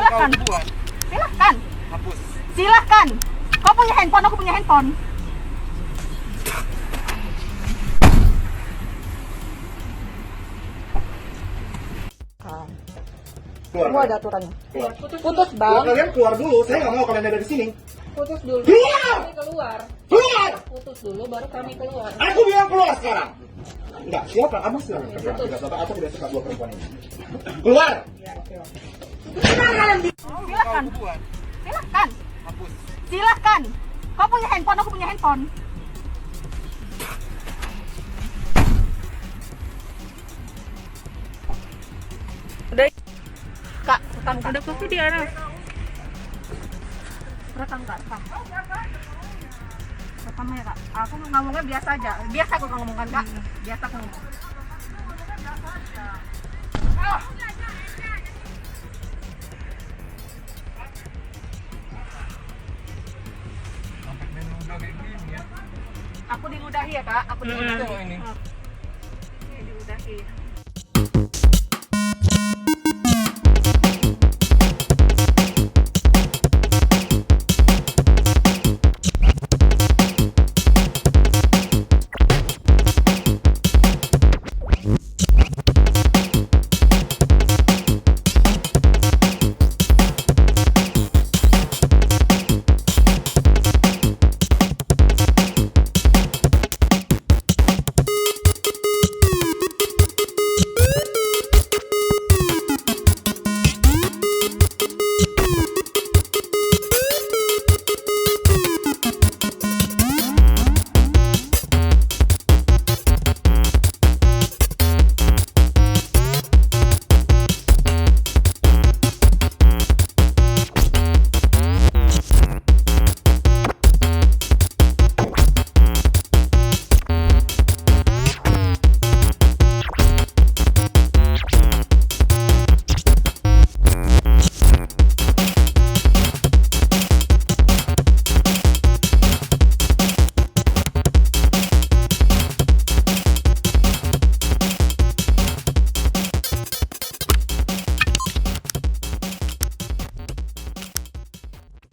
Silahkan. Silahkan. Silahkan. Kau punya handphone, aku punya handphone. Keluar. Semua ada aturannya. Keluar. Putus bang. Kalian keluar dulu. Saya nggak mau kalian ada di sini. Putus dulu. Keluar. Kami keluar. Keluar. Putus dulu, baru kami keluar. Aku bilang keluar sekarang. Enggak, siapa? Abang silakan. Tidak apa aku tidak suka dua perempuan ini. Keluar. Silahkan. Silahkan. Silahkan. Kau punya handphone, aku punya handphone. Udah. Kak, rekam Kak. Udah foto di arah. Rekam Kak, rekam. Rekam ya Kak. Aku ngomongnya biasa aja. Biasa aku ngomongkan Kak. Biasa aku ngomong. Aku diludahi ya Kak. Aku diludahi. Ini diludahi.